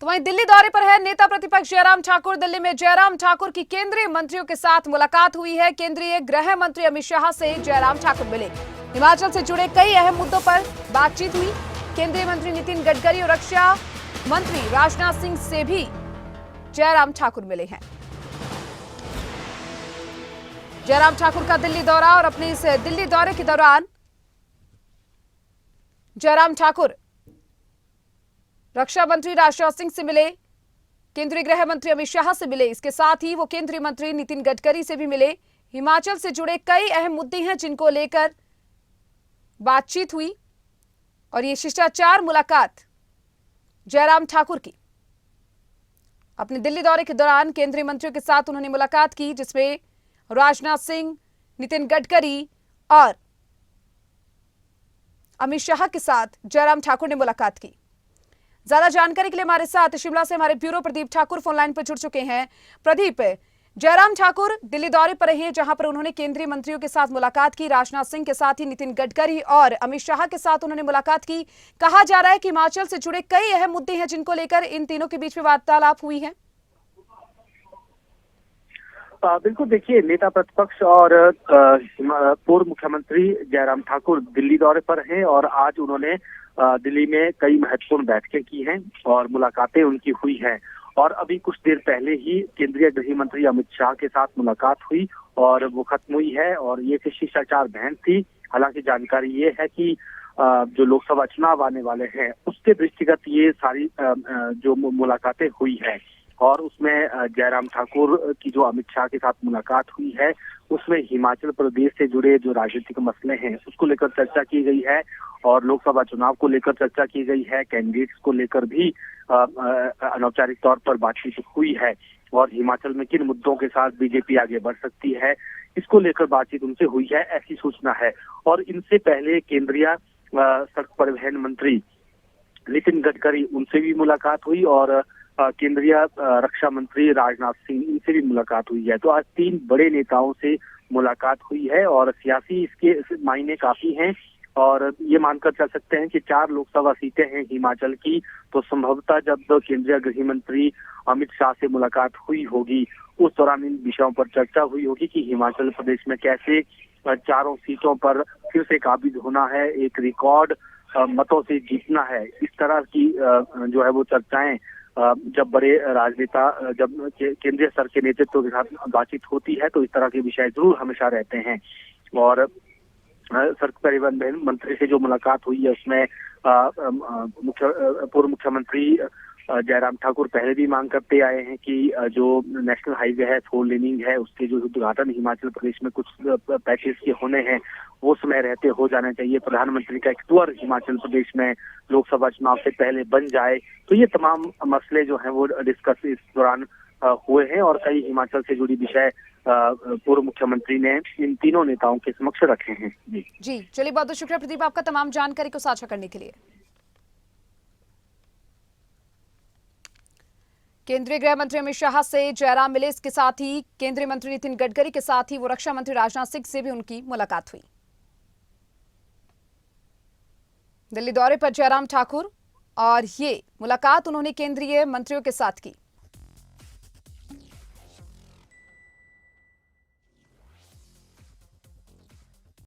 तो वहीं दिल्ली दौरे पर है नेता प्रतिपक्ष जयराम ठाकुर। दिल्ली में जयराम ठाकुर की केंद्रीय मंत्रियों के साथ मुलाकात हुई है। केंद्रीय गृह मंत्री अमित शाह से जयराम ठाकुर मिले। हिमाचल से जुड़े कई अहम मुद्दों पर बातचीत हुई। केंद्रीय मंत्री नितिन गडकरी और रक्षा मंत्री राजनाथ सिंह से भी जयराम ठाकुर मिले हैं। जयराम ठाकुर का दिल्ली दौरा और अपने इस दिल्ली दौरे के दौरान जयराम ठाकुर रक्षा मंत्री राजनाथ सिंह से मिले, केंद्रीय गृह मंत्री अमित शाह से मिले। इसके साथ ही वो केंद्रीय मंत्री नितिन गडकरी से भी मिले। हिमाचल से जुड़े कई अहम मुद्दे हैं जिनको लेकर बातचीत हुई और ये शिष्टाचार मुलाकात जयराम ठाकुर की। अपने दिल्ली दौरे के दौरान केंद्रीय मंत्रियों के साथ उन्होंने मुलाकात की, जिसमें राजनाथ सिंह, नितिन गडकरी और अमित शाह के साथ जयराम ठाकुर ने मुलाकात की। ज्यादा जानकारी के लिए हमारे साथ शिमला से हमारे bureau Pradeep Thakur phone line पर जुड़ चुके हैं। प्रदीप, जयराम ठाकुर दिल्ली दौरे पर रहे, जहां पर उन्होंने केंद्रीय मंत्रियों के साथ मुलाकात की। राजनाथ सिंह के साथ ही नितिन गडकरी और अमित शाह के साथ उन्होंने मुलाकात की। कहा जा रहा है कि हिमाचल से जुड़े कई अहम मुद्दे हैं जिनको लेकर इन तीनों के बीच में वार्तालाप हुई है। बिल्कुल, देखिए, नेता प्रतिपक्ष और पूर्व मुख्यमंत्री जयराम ठाकुर दिल्ली दौरे पर हैं और आज उन्होंने दिल्ली में कई महत्वपूर्ण बैठकें की हैं और मुलाकातें उनकी हुई हैं। और अभी कुछ देर पहले ही केंद्रीय गृह मंत्री अमित शाह के साथ मुलाकात हुई और वो खत्म हुई है और ये शिष्टाचार भेंट थी। हालांकि जानकारी ये है कि जो लोकसभा चुनाव आने वाले हैं उसके दृष्टिगत ये सारी जो मुलाकातें हुई है और उसमें जयराम ठाकुर की जो अमित शाह के साथ मुलाकात हुई है उसमें हिमाचल प्रदेश से जुड़े जो राजनीतिक मसले हैं उसको लेकर चर्चा की गई है और लोकसभा चुनाव को लेकर चर्चा की गई है। कैंडिडेट्स को लेकर भी अनौपचारिक तौर पर बातचीत हुई है और हिमाचल में किन मुद्दों के साथ बीजेपी आगे बढ़ सकती है इसको लेकर बातचीत उनसे हुई है, ऐसी सूचना है। और इनसे पहले केंद्रीय सड़क परिवहन मंत्री नितिन गडकरी, उनसे भी मुलाकात हुई और केंद्रीय रक्षा मंत्री राजनाथ सिंह, इनसे भी मुलाकात हुई है। तो आज तीन बड़े नेताओं से मुलाकात हुई है और सियासी इसके मायने काफी हैं और ये मानकर चल सकते हैं कि 4 लोकसभा सीटें हैं हिमाचल की। तो संभवतः जब केंद्रीय गृह मंत्री अमित शाह से मुलाकात हुई होगी उस दौरान इन विषयों पर चर्चा हुई होगी कि हिमाचल प्रदेश में कैसे 4 सीटों पर फिर से काबिज होना है, एक रिकॉर्ड मतों से जीतना है। इस तरह की जो है वो चर्चाएं जब बड़े राजनेता, जब केंद्रीय स्तर के नेतृत्व के साथ बातचीत होती है तो इस तरह के विषय जरूर हमेशा रहते हैं। और सड़क परिवहन मंत्री से जो मुलाकात हुई है उसमें पूर्व मुख्यमंत्री जयराम ठाकुर पहले भी मांग करते आए हैं कि जो नेशनल हाईवे है, 4 लेनिंग है, उसके जो उद्घाटन हिमाचल प्रदेश में कुछ पैकेज के होने हैं वो समय रहते हो जाना चाहिए। प्रधानमंत्री का एक टूर हिमाचल प्रदेश में लोकसभा चुनाव से पहले बन जाए। तो ये तमाम मसले जो हैं वो डिस्कस इस दौरान हुए हैं और कई हिमाचल से जुड़ी विषय पूर्व मुख्यमंत्री ने इन तीनों नेताओं के समक्ष रखे हैं। जी, चलिए, बहुत बहुत शुक्रिया प्रदीप आपका तमाम जानकारी को साझा करने के लिए। केंद्रीय गृह मंत्री अमित शाह से जयराम मिले, इसके साथ ही केंद्रीय मंत्री नितिन गडकरी के साथ ही वो रक्षा मंत्री राजनाथ सिंह से भी उनकी मुलाकात हुई। दिल्ली दौरे पर जयराम ठाकुर और ये मुलाकात उन्होंने केंद्रीय मंत्रियों के साथ की।